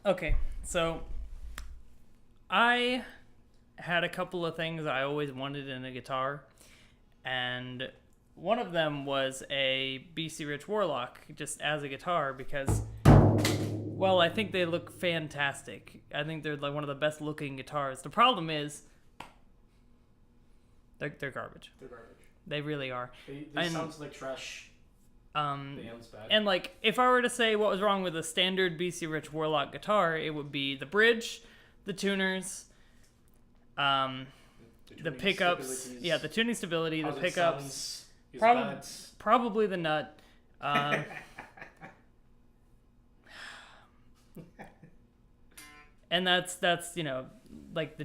Okay, so I had a couple of things I always wanted in a guitar, and one of them was a BC Rich Warlock just as a guitar because, well, I think they look fantastic. I think they're like one of the best looking guitars. The problem is they're garbage. They're garbage. They really are. They sound like trash. The am's bad. And like, if I were to say what was wrong with a standard BC Rich Warlock guitar, it would be the bridge, the tuners, the pickups, the tuning stability, the pickups, probably the nut, and that's like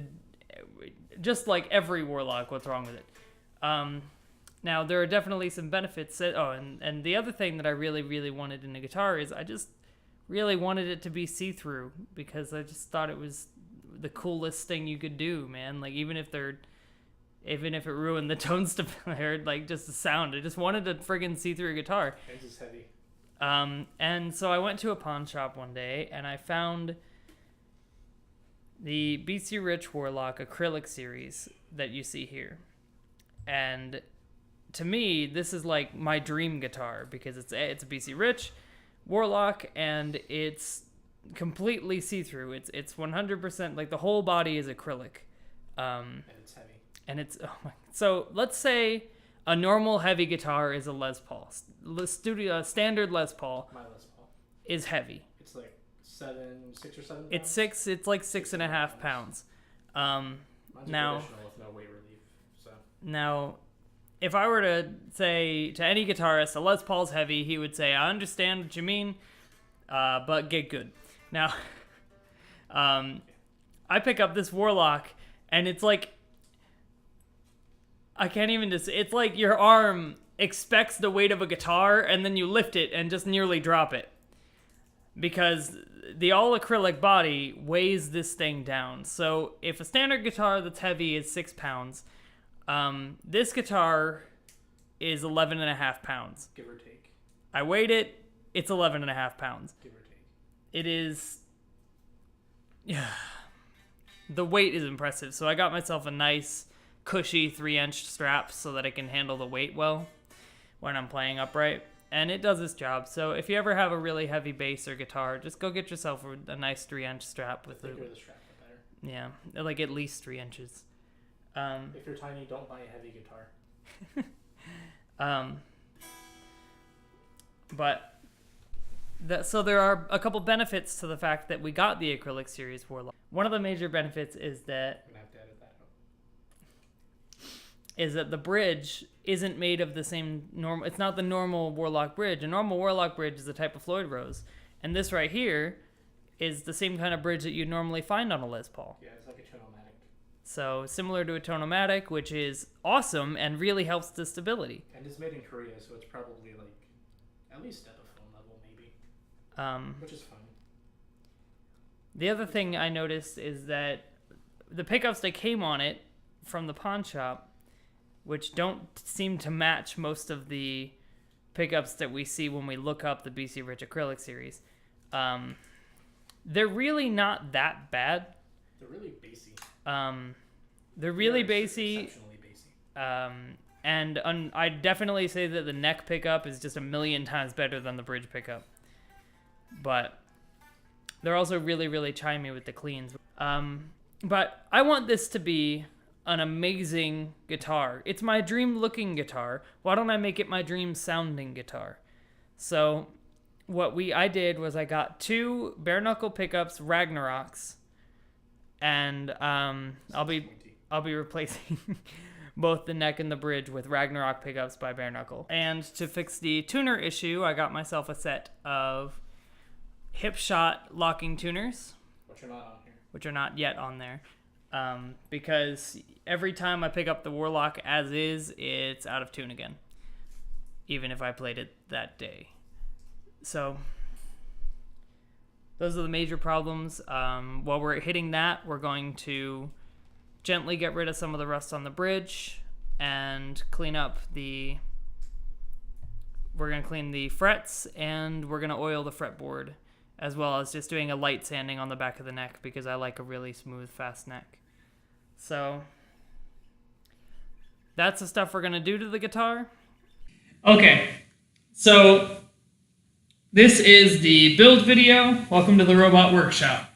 just like every Warlock. What's wrong with it? Now, there are definitely some benefits. And the other thing that I really, really wanted in a guitar is I just really wanted it to be see-through because I just thought it was the coolest thing you could do, man. Like, even if it ruined the tone stability, like, just the sound. I just wanted a friggin' see-through guitar. This is heavy. And so I went to a pawn shop one day, and I found the BC Rich Warlock Acrylic Series that you see here. And to me, this is like my dream guitar because it's a BC Rich Warlock and it's completely see-through. It's 100% like the whole body is acrylic. And it's heavy. And it's so let's say a normal heavy guitar is a Les Paul. Standard Les Paul. My Les Paul is heavy. It's like 6 or 7 pounds? It's like 6.5 pounds. Mine's now traditional with no weight relief. So now, if I were to say to any guitarist, a Les Paul's heavy, he would say, I understand what you mean, but get good. Now, I pick up this Warlock, and it's like, I can't even just, it's like your arm expects the weight of a guitar, and then you lift it and just nearly drop it. Because the all-acrylic body weighs this thing down. So if a standard guitar that's heavy is 6 pounds, this guitar is 11.5 pounds. Give or take. I weighed it. It's 11.5 pounds. Give or take. It is... Yeah. The weight is impressive. So I got myself a nice, cushy 3-inch strap so that I can handle the weight well when I'm playing upright. And it does its job. So if you ever have a really heavy bass or guitar, just go get yourself a nice 3-inch strap. The thicker the strap, the better. Yeah. Like at least 3 inches. If you're tiny, don't buy a heavy guitar. So there are a couple benefits to the fact that we got the Acrylic Series Warlock. One of the major benefits is that I'm gonna have to edit that out. the bridge isn't made of the same normal. It's not the normal Warlock bridge. A normal Warlock bridge is a type of Floyd Rose, and this right here is the same kind of bridge that you normally find on a Les Paul. Yeah, it's like a Tonomatic. So similar to a Tonomatic, which is awesome and really helps the stability. And it's made in Korea, so it's probably like at least Epiphone level, maybe. Which is fun. The other thing I noticed is that the pickups that came on it from the pawn shop, which don't seem to match most of the pickups that we see when we look up the BC Rich Acrylic Series, they're really not that bad. They're really bassy. They're really bassy. Exceptionally bassy. And I definitely say that the neck pickup is just a million times better than the bridge pickup. But they're also really, really chimey with the cleans. But I want this to be an amazing guitar. It's my dream looking guitar. Why don't I make it my dream sounding guitar? So what I did was I got 2 bare knuckle pickups, Ragnaroks, and I'll be replacing both the neck and the bridge with Ragnarok pickups by Bare Knuckle. And to fix the tuner issue, I got myself a set of Hipshot locking tuners, Which are not on here. which are not yet on there, because every time I pick up the Warlock as is, it's out of tune again, even if I played it that day. So those are the major problems. While we're hitting that, we're going to gently get rid of some of the rust on the bridge and clean up we're going to clean the frets, and we're going to oil the fretboard as well as just doing a light sanding on the back of the neck because I like a really smooth, fast neck. So that's the stuff we're going to do to the guitar. Okay, so this is the build video. Welcome to the Robot Workshop.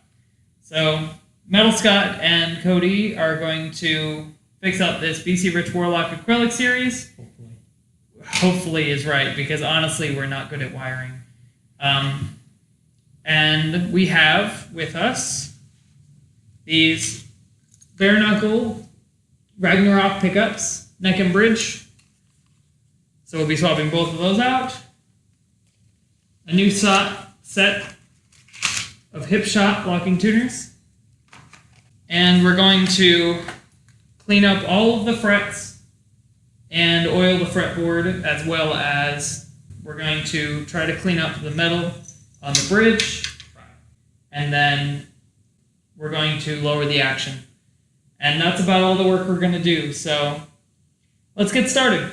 So Metal Scott and Cody are going to fix up this BC Rich Warlock Acrylic Series. Hopefully is right, because honestly we're not good at wiring. And we have with us these bare knuckle Ragnarok pickups, neck and bridge. So we'll be swapping both of those out. A new set of Hipshot locking tuners. And we're going to clean up all of the frets and oil the fretboard, as well as we're going to try to clean up the metal on the bridge, and then we're going to lower the action. And that's about all the work we're going to do, so let's get started.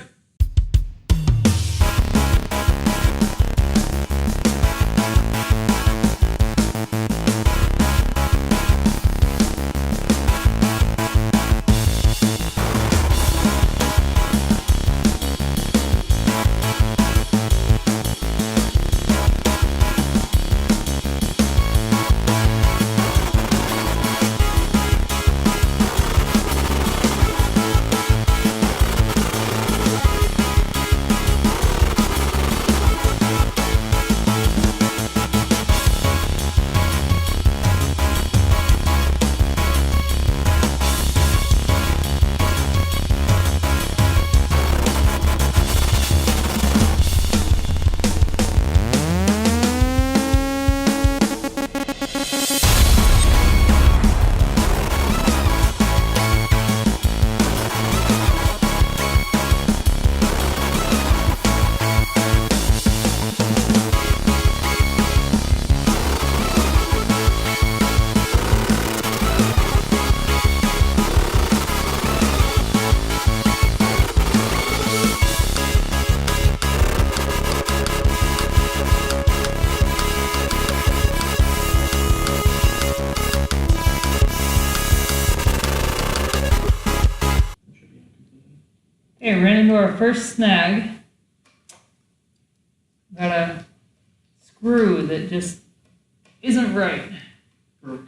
Okay, ran into our first snag. Got a screw that just isn't right. Broke.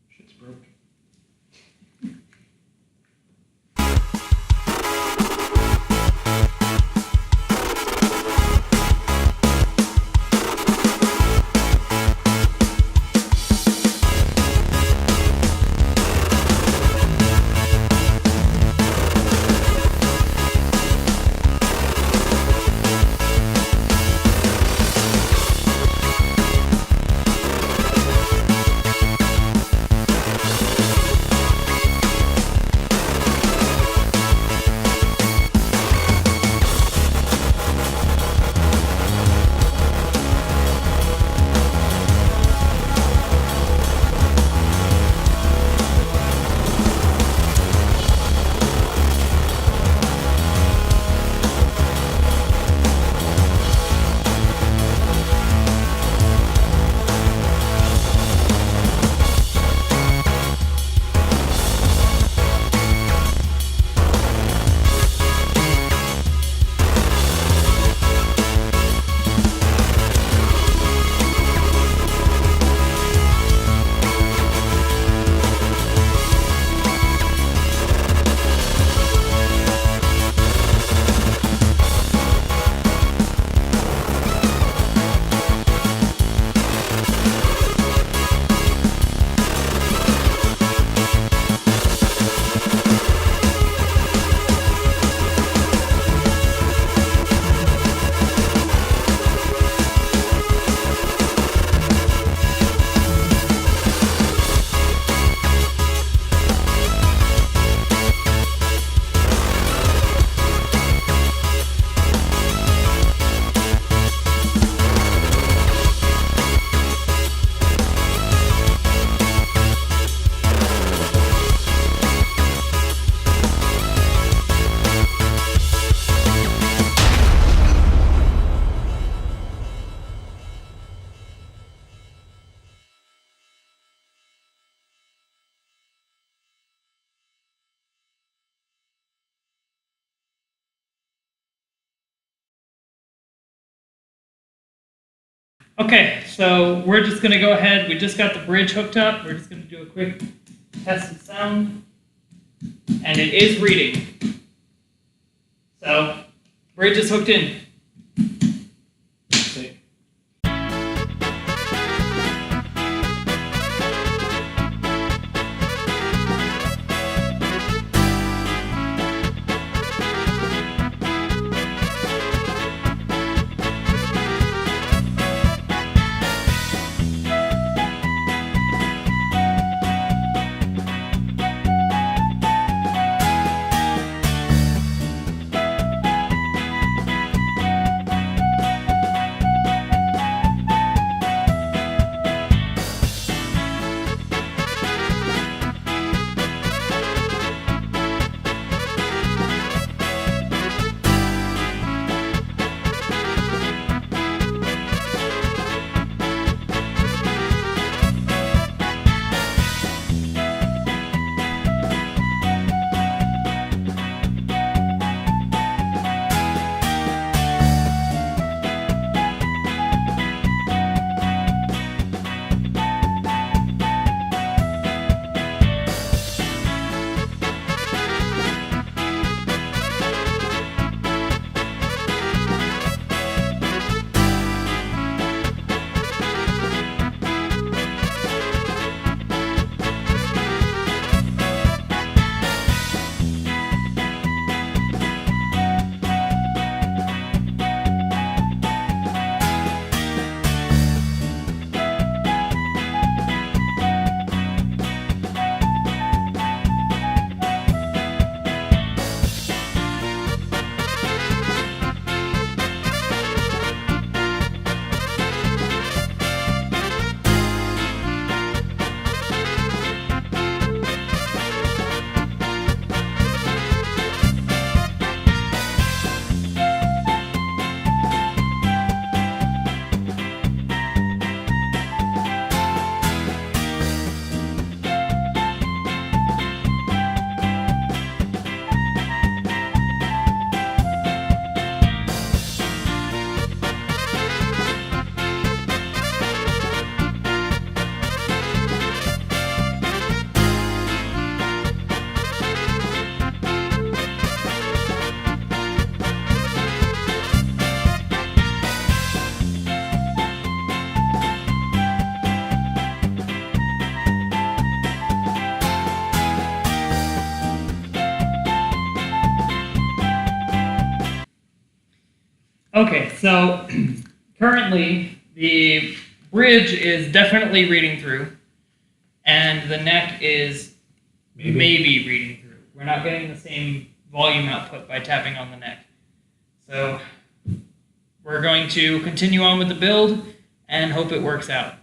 Shit's broke. Okay, so we're just going to go ahead. We just got the bridge hooked up. We're just going to do a quick test of sound. And it is reading. So, bridge is hooked in. Sick. Okay, so currently the bridge is definitely reading through, and the neck is maybe reading through. We're not getting the same volume output by tapping on the neck. So we're going to continue on with the build and hope it works out.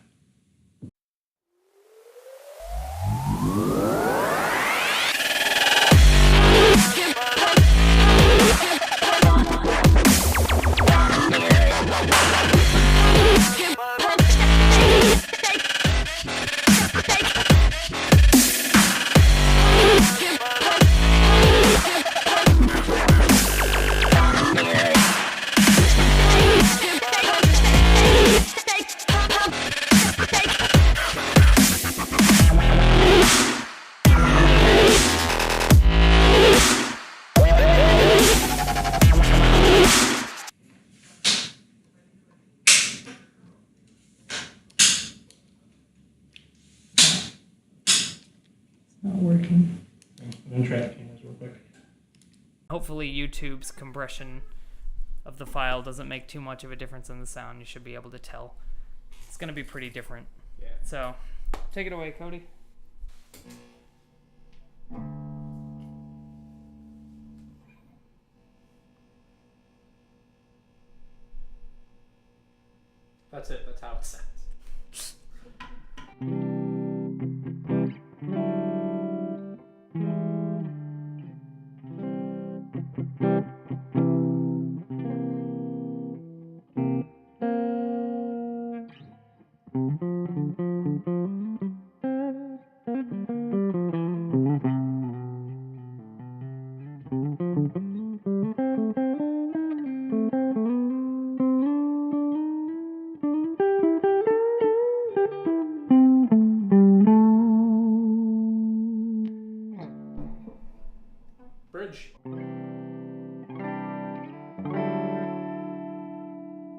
Not working. I'm gonna try the cameras real quick. Hopefully YouTube's compression of the file doesn't make too much of a difference in the sound. You should be able to tell. It's going to be pretty different. Yeah. So, take it away, Cody. That's it. That's how it sounds.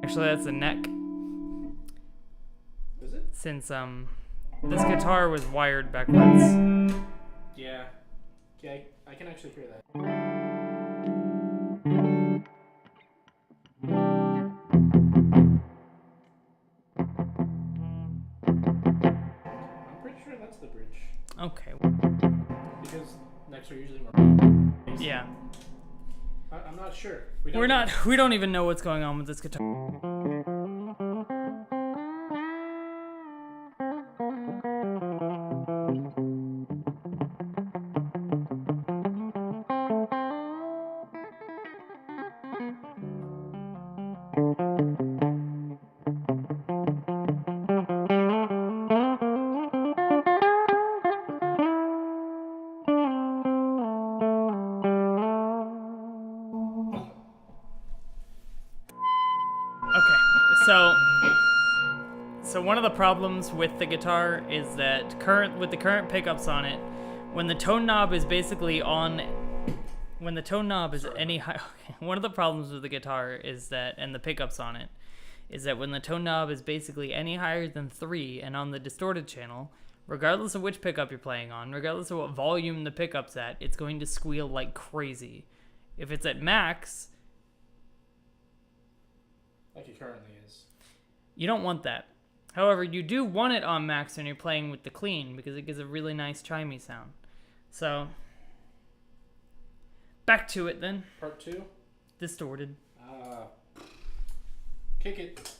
Actually, that's the neck. Is it? Since this guitar was wired backwards. Yeah. Yeah, I can actually hear that. I'm pretty sure that's the bridge. Okay. Because necks are usually more. Yeah. I'm not sure. We don't even know what's going on with this guitar. So one of the problems with the guitar is that with the current pickups on it, when the tone knob is basically on, when the tone knob is any high, one of the problems with the guitar is that, and the pickups on it, is that when the tone knob is basically any higher than 3 and on the distorted channel, regardless of which pickup you're playing on, regardless of what volume the pickup's at, it's going to squeal like crazy. If it's at max, like it currently is, you don't want that. However, you do want it on max when you're playing with the clean because it gives a really nice chimey sound. So, back to it then. Part 2? Distorted. Kick it.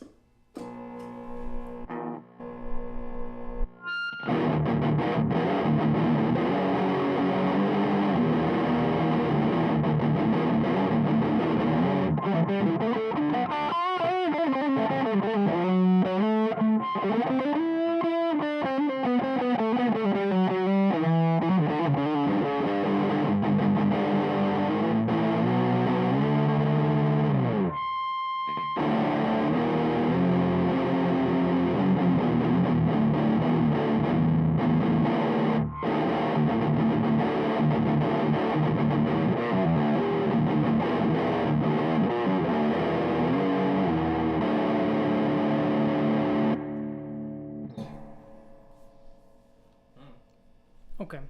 Okay.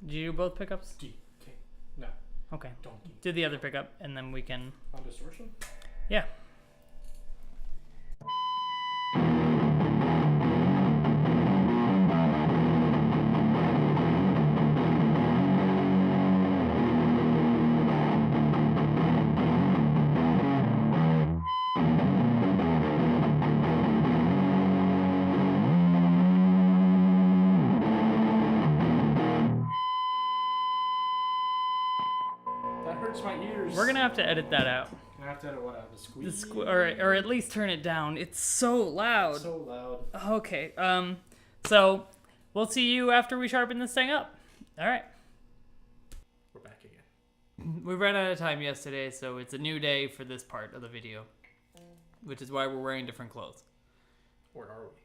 Did you do both pickups? D. K. No. Okay. Donkey. Do the other pickup, and then we can... On distortion? Yeah. My ears. We're gonna have to edit that out. I have to edit what out? The squeeze? Or at least turn it down. It's so loud. It's so loud. Okay. So we'll see you after we sharpen this thing up. All right. We're back again. We ran out of time yesterday, so it's a new day for this part of the video, which is why we're wearing different clothes. Or are we?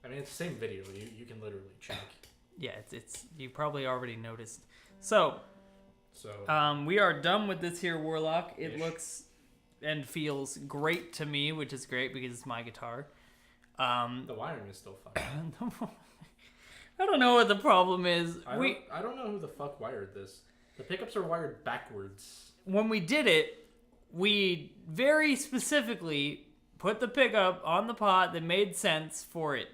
I mean, it's the same video. You can literally check. Yeah, it's you probably already noticed. So we are done with this here Warlock. It looks and feels great to me, which is great because it's my guitar. The wiring is still fine. I don't know what the problem is. I don't know who the fuck wired this. The pickups are wired backwards. When we did it, we very specifically put the pickup on the pot that made sense for it.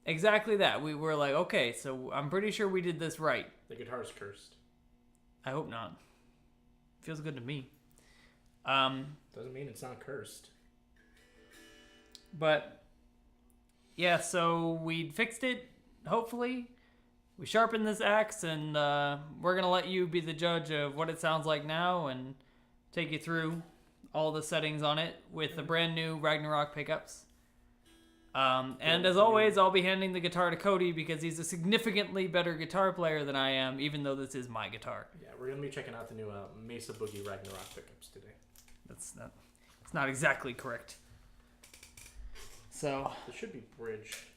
Exactly that. We were like, okay, so I'm pretty sure we did this right. The guitar's cursed. I hope not. Feels good to me. Doesn't mean it's not cursed. But, yeah, so we fixed it, hopefully. We sharpened this axe, and we're going to let you be the judge of what it sounds like now and take you through all the settings on it with the brand new Ragnarok pickups. And as always, I'll be handing the guitar to Cody because he's a significantly better guitar player than I am, even though this is my guitar. Yeah, we're going to be checking out the new Mesa Boogie Ragnarok pickups today. It's not exactly correct. So this should be bridge.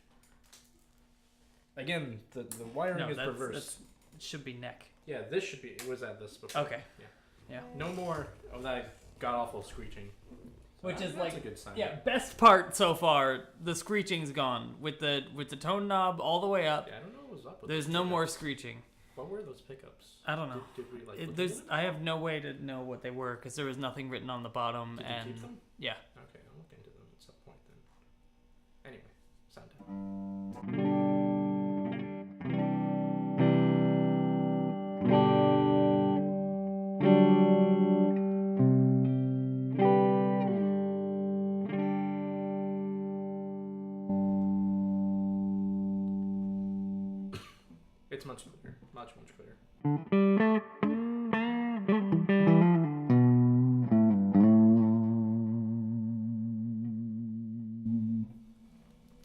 Again, the wiring is perverse. It should be neck. Yeah, this should be. It was at this before. Okay. Yeah. No more of that god-awful screeching. So Which is that's a good sign. Yeah, best part so far, the screeching's gone. With the tone knob all the way up, Yeah, I don't know what was up with there's those no pickups. more screeching. What were those pickups? I don't know. Did we look into them? I have no way to know what they were because there was nothing written on the bottom. Did and you keep them? Yeah. Okay, I'll look into them at some point then. Anyway, sound time. It's much clearer. Much clearer.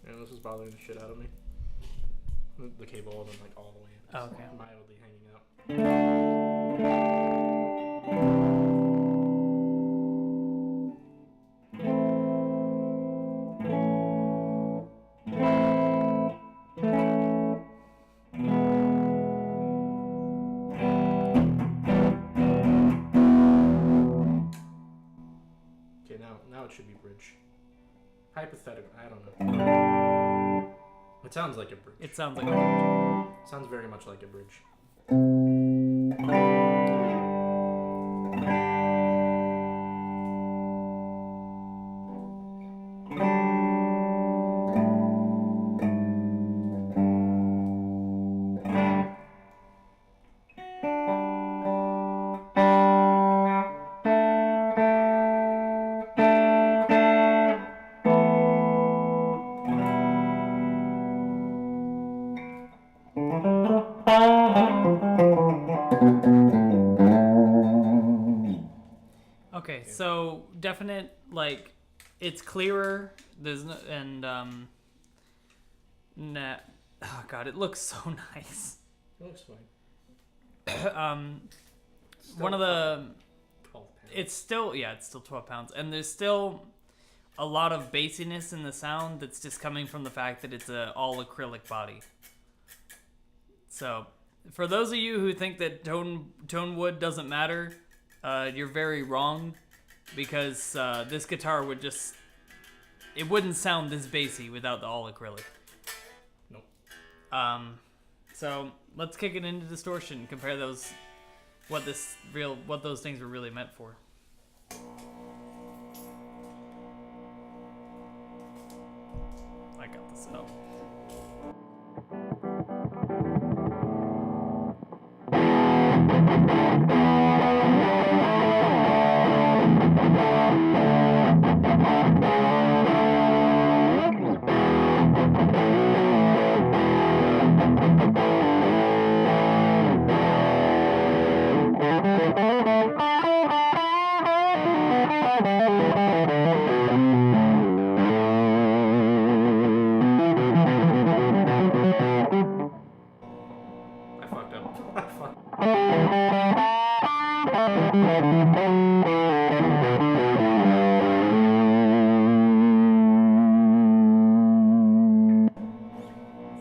And this is bothering the shit out of me. The cable wasn't like all the way in. It's Okay. mildly hanging out. Okay, now it should be bridge. Hypothetical, I don't know. It sounds like a bridge. It sounds like a bridge. Sounds very much like a bridge. Okay, so definite, like, it's clearer. There's no, and nah. Oh god, it looks so nice. It looks fine. One of the 12 pounds. it's still 12 pounds, and there's still a lot of bassiness in the sound that's just coming from the fact that it's a all acrylic body. So for those of you who think that tone wood doesn't matter, you're very wrong, because this guitar it wouldn't sound this bassy without the all acrylic. Nope. So let's kick it into distortion. Compare those, what those things were really meant for. I got this up. I fucked up. I fucked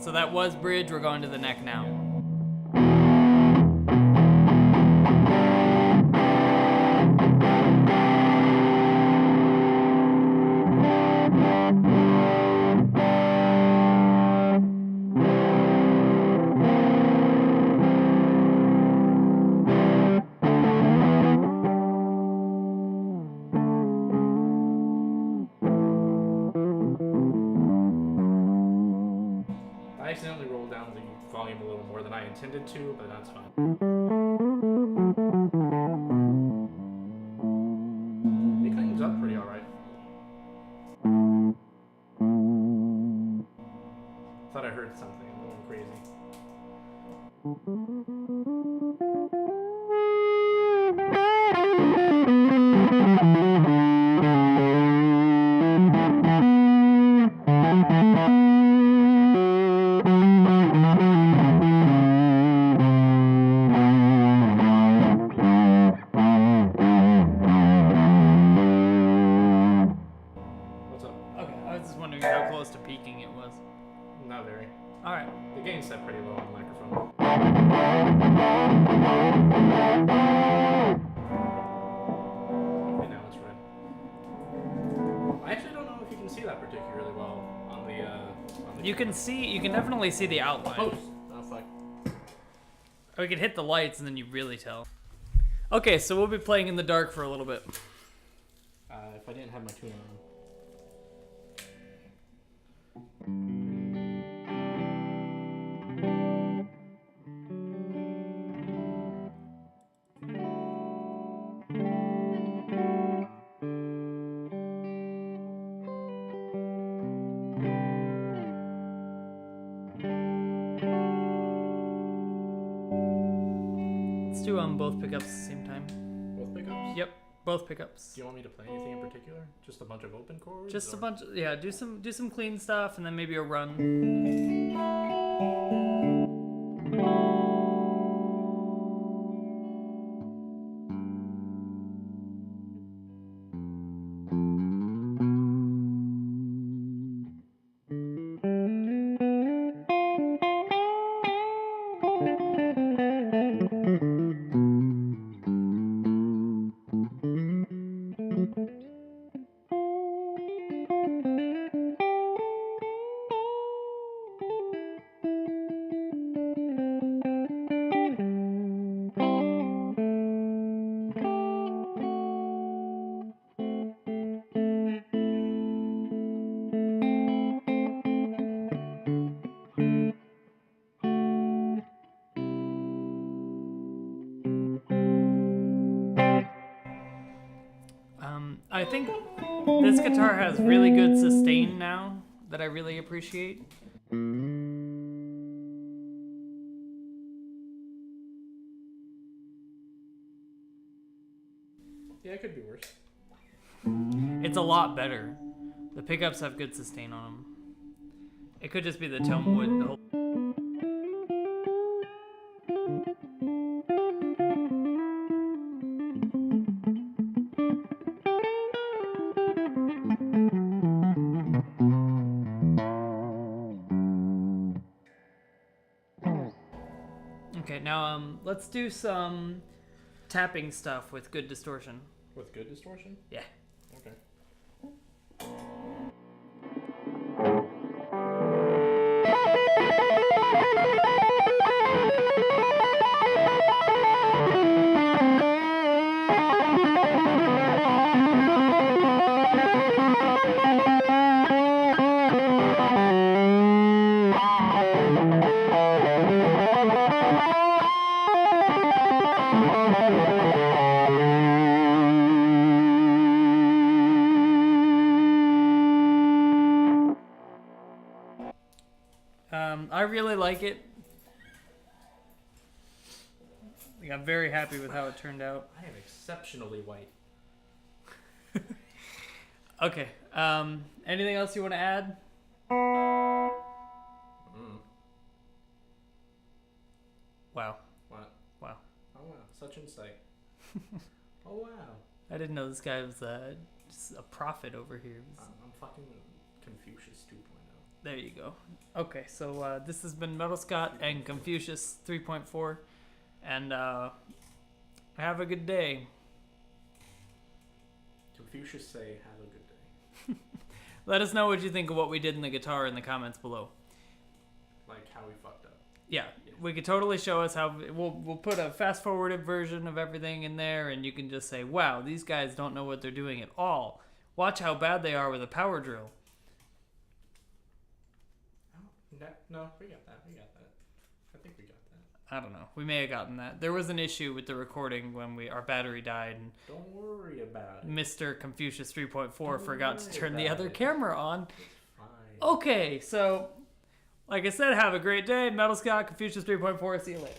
So that was bridge. We're going to the neck now. I accidentally rolled down the volume a little more than I intended to, but that's fine. It cleans up pretty alright. Thought I heard something. I'm going crazy. What's up? Okay, I was just wondering how close to peaking it was. Not very. All right. The gain's set pretty low on the microphone. And now it's that particularly well on the. You can definitely see the outline. Oh fuck. Or we could hit the lights and then you really tell. Okay, so we'll be playing in the dark for a little bit. If I didn't have my tuner on. Let's do both pickups at the same time. Both pickups? Yep, both pickups. Do you want me to play anything in particular? Just a bunch of open chords? Just or? a bunch. Yeah, do some clean stuff and then maybe a run. I think this guitar has really good sustain now that I really appreciate. Yeah, it could be worse. It's a lot better. The pickups have good sustain on them. It could just be the tone wood. The whole Okay, now let's do some tapping stuff with good distortion. With good distortion? Yeah. Okay. I really like it. I'm very happy with how it turned out. I am exceptionally white. Okay. Anything else you want to add? Wow. What? Wow. Oh wow, such insight. Oh wow. I didn't know this guy was just a prophet over here. I'm fucking Confucius 2.0. There you go. Okay, so this has been Metal Scott and Confucius 3.4, and have a good day. Confucius say, have a good day. Let us know what you think of what we did in the guitar in the comments below. Like how we fucked up. Yeah, we could totally show us how. We'll put a fast-forwarded version of everything in there, and you can just say, wow, these guys don't know what they're doing at all. Watch how bad they are with a power drill. No, we got that. I think we got that. I don't know. We may have gotten that. There was an issue with the recording when our battery died, and don't worry about it. Mr. Confucius 3.4 forgot to turn the other camera on. It's fine. Okay, so like I said, have a great day. Metal Scott, Confucius 3.4. See you later.